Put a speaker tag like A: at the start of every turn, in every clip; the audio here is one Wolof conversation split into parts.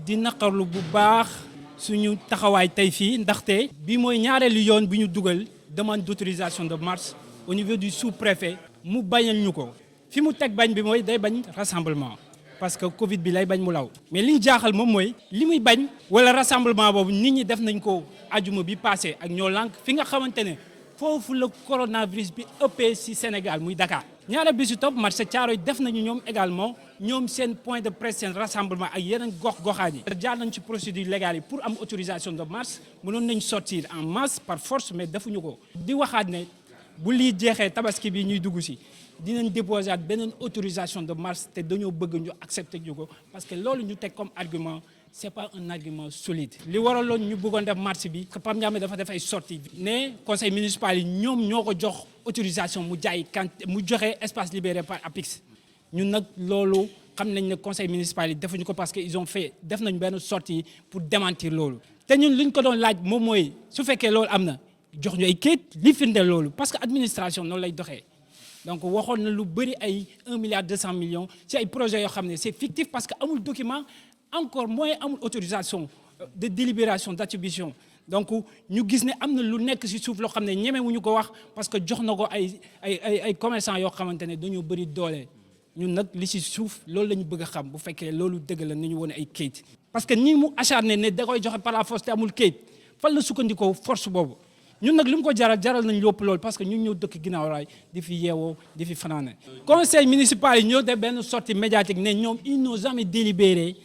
A: di naqarlu bu baax suñu taxawaay tey fii ndaxte bi mooy ñaareelu yoon bi ñu dugal demande d'autorisation de marche au niveau du sous-préfet mu bañal ñu ko fi mu teg bañ bi mooy day bañ rassemblement parce que Covid bi lay bañ mu law mais li ñu jaaxal moom mooy li muy bañ wala rassemblement boobu nit ñi def nañ ko ajuma bi passé ak ñoo lànk fi nga xamante ne foofu la coronavirus bi ëppee ci Sénégal muy Dakar. ñaareel bi ci topp marché Thiaroye def nañu ñoom également ñoom seen point de presse seen rassemblement ak yeneen gox-goxaan yi. jaar nañ ci procédure légale yi pour am autorisation de marche mënoon nañ sortir en masse par force mais defuñu ko. di waxaat ne bu lii jeexee tabaski bi ñuy dugg ci dinañ déposer at beneen autorisation de marche te dañoo bëgg ñu accepter ñu ko parce que loolu ñu teg comme argument. C'est pas un argument solide. li waraloon ñu bëggoon def marche bi que Pape Ndiame dafa def ay sorties ne conseil municipal yi ñoom ñoo ko jox autorisation mu jaay mu joxe espace libéré par APIX ñun nag loolu xam nañ ne conseil municipal yi defuñu ko parce que ils ont fait def nañ benn sortie pour démentir loolu. te ñun li ñu ko doon laaj moom mooy su fekkee loolu am na jox ñu ay kayit li firndeel loolu parce que administration noonu lay doxee. donc waxoon na lu bëri ay 1 milliard 200 millions ci ay projets yoo xam ne c'est fictif parce que amul document. encore moins amul autorisation de délibération d'attribution donc ñu gis ne am na lu nekk ci suuf loo xam ne ñemewuñu ko wax parce que jox na ko ay commerçants yoo xamante ne dañoo bëri doole ñun nag li ci suuf loolu la ñu bëgg a xam bu fekkee loolu dëgg la ni ñu wone ay kayit. parce que ni mu acharné ne da koy joxe par la force te amul kayit fan la sukkandikoo force boobu ñun nag li mu ko jaral nañ lépp loolu parce que ñun ñoo dëkk ginnaaw raay di fi yeewoo di fi fanaane. conseil municipal yi ñoo def benn sortie médiatique ne ñoom ils n'ont jamais délibéré.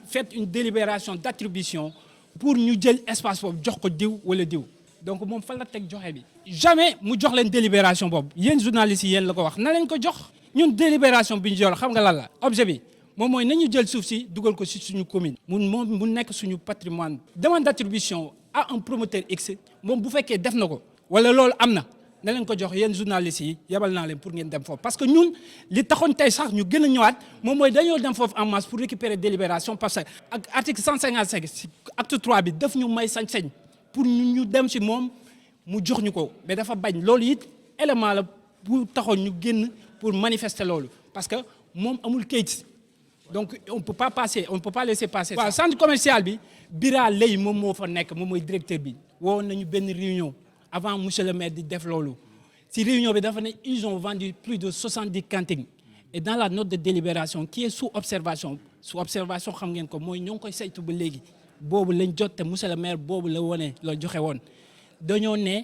A: Faites une délibération d'attribution pour ñu jël espace boobu jox ko diw wala diw donc moom fan la teg joxe bi. jamais mu jox leen délibération boobu yéen journalistes yi yéen la ko wax na leen ko jox ñun délibération bi ñu jox xam nga lan la objet bi moom mooy nañu jël suuf si dugal ko si suñu commune. mu nekk suñu patrimoine. demande d'attribution à un promoteur X moom bu fekkee def na ko wala loolu am na. na leen ko jox yéen journalistes yi yebal naa leen pour ngeen dem foofu parce que ñun li taxoon tey sax ñu gën a ñëwaat moom mooy dañoo dem foofu en masse pour récupérer délibération parce que ak article 155 ci acte 3 bi daf ñu may sañ-sañ pour ñu dem ci moom mu jox ñu ko mais dafa bañ loolu it élément la bu taxoon ñu génn pour manifester loolu parce que moom amul kayit donc on peut pas laisser passer. waaw centre commercial bi Bira Lay moom moo fa nekk moom mooy directeur bi woo nañu benn réunion. avant monsieur le maire di def loolu ci réunion bi dafa ne ils ont vendu plus de 70 cantines et dans la note de délibération qui est sous observation xam ngeen ko mooy ñoo ngi koy saytu ba léegi boobu lañ jot te monsieur le maire boobu la wone la joxe woon dañoo ne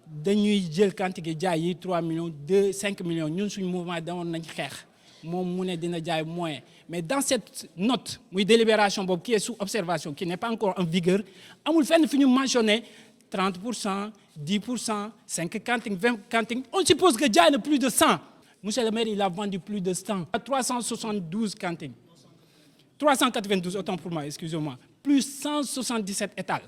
A: dañuy jël cantine yi jaay yi 3 millions 5 millions ñun suñu mouvement dawoon nañ xeex moom mu ne dina jaay moyen mais dans cette note muy délibération boobu qui est sous observation qui n'est pas encore en vigueur amul fenn fi ñu mentionné 30%, 10%, 5 cantines, 20 cantines. On suppose que jaay na plus de 100. Monsieur le maire, il a vendu plus de 100. 372 cantines. 392, autant pour moi, excusez-moi. Plus 177 étals.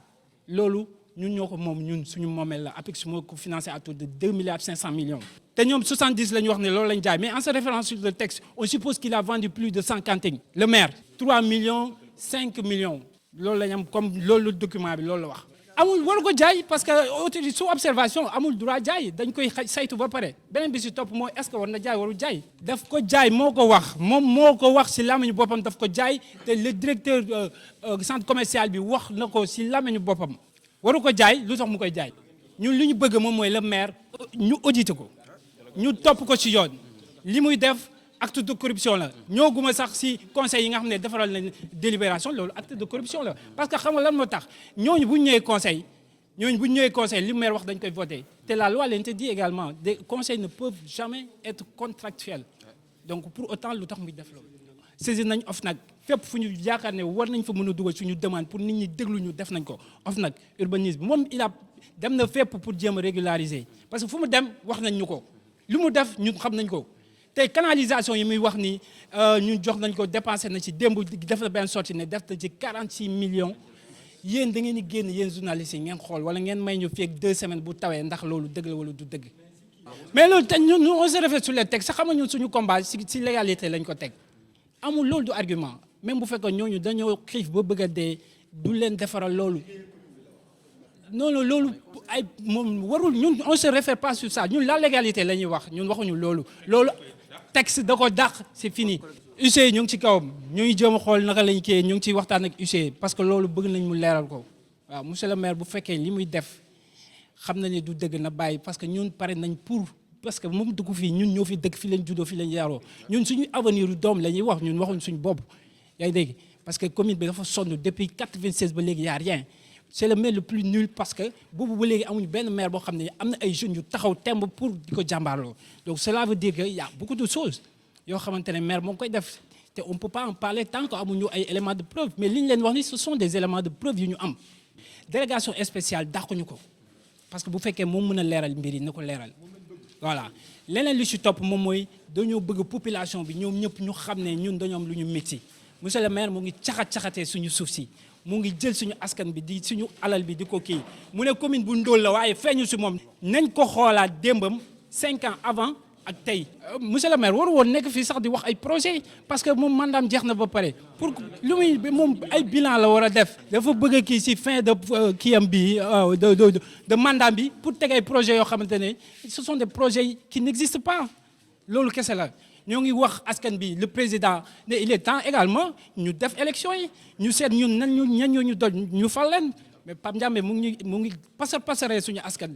A: loolu ñun ñoo ko moom ñun suñu moomeel la APIX moo ko financé à tour de 2 milliards 500 millions. te ñoom 70 la ñu wax ne loolu lañ jaay mais en se référant sur le texte on suppose qu'il a vendu plus de 100 cantines. le maire 3 millions 5 millions loolu la ñu am comme loolu document bi loolu la wax. amul waru ko jaay parce que autorité sous observation amul droit jaay dañ koy saytu ba pare beneen bi si topp mooy est-ce que war na jaay waru jaay. daf ko jaay moo ko wax moom moo ko wax si làmmiñu boppam daf ko jaay te le directeur centre commercial bi wax na ko si làmmiñu boppam waru ko jaay lu tax mu koy jaay. ñun li ñu bëgg moom mooy le maire ñu audité ko ñu topp ko si yoon li muy def. acte de corruption la ñooguma sax ci conseil yi nga xam ne defaral nañ délibération loolu acte de corruption la parce que xam nga lan moo tax ñooñu bu ñu ñëwee conseil li maire wax dañ koy voter te la loi l'interdit également des conseils ne peuvent jamais être contractuels donc pour autant lu tax muy def loolu saisir nañ OFNAC fépp fu ñu yaakaar ne war nañ fa mën a dugal suñu demande pour nit ñi déglu ñu def nañ ko OFNAC urbanisme moom il a dem na fépp pour jéem a régulariser parce que fu mu dem wax nañ ñu ko lu mu def ñun xam nañ ko te canalisation yi muy wax ni ñun jox nañ ko dépensé na ci démb def na benn sortie ne def na ci 46 millions yéen da ngeen di génn yéen journalistes yi ngeen xool wala ngeen may ñu fii ak 2 semaines bu tawee ndax loolu dëgg la wala du dëgg. mais loolu te ñun on se réfère sur les textes sax xam nga ñun suñu combat ci légalité lañ ko teg amul loolu du argument même bu fekkoon ñooñu dañoo xiif ba bëgg a dee du leen defaral loolu. non loolu ay moom warul ñun on se réfère pas sur ça ñun la légalité la ñuy wax ñun waxuñu loolu texte da ko dàq c'est fini UC ñu ngi ci kawam ñu ngi jéem a xool naka lañ kii ñu ngi ciy waxtaan ak UC parce que loolu bëgg nañ mu leeral ko waaw monsieur le maire bu fekkee li muy def xam na ne du dëgg na bàyyi parce que ñun pare nañ pour parce que moom dëkku fii ñun ñoo fi dëkk fi lañ juddoo fi lañ yaroo ñun suñu avenir doom la ñuy wax ñun waxuñ suñu bopp yaa ngi dégg parce que commune bi dafa sonn depuis 96 ba léegi y a rien c'est le maire le plus nul parce que boobu ba léegi amuñu benn maire boo xam ne am na ay jeunes yu taxaw temb pour di ko jàmbaarloo donc cela veut dire que y a beaucoup de choses yoo xamante ne maire moo ngi koy def te on peut pas en parler tant que amuñu ay éléments de preuve mais li ñu leen wax ni ce sont des éléments de preuve yu ñu am délégation spéciale dàquñu ko parce que bu fekkee moom mën a leeral mbir yi na ko leeral voilà leneen li ci topp moom mooy dañoo bëgg population bi ñoom ñëpp ñu xam ne ñun dañoo am lu ñu métti monsieur le maire mu ngi caxat-caxatee suñu suuf si mu ngi jël suñu askan bi di suñu alal bi di ko kii mu ne commune bu ndóol la waaye feeñu si moom nañ ko xoolaat démbam 5 ans avant ak tey monsieur le maire waru woon nekk fii sax di wax ay projet parce que moom mandaam jeex na ba pare pour lu muy moom ay bilan la war a def dafa bëgg a kii si fin de kiyam bi de mandat bi pour teg ay projets yoo xamante ne ce sont des projets qui n'existent pas loolu kese la ñoo ngi wax askan bi le président ne il est temps également ñu def élection yi ñu seet ñun ñan ñu doon ñu fal leen mais Pape Ndiambé mu ngi pasaree suñu askan bi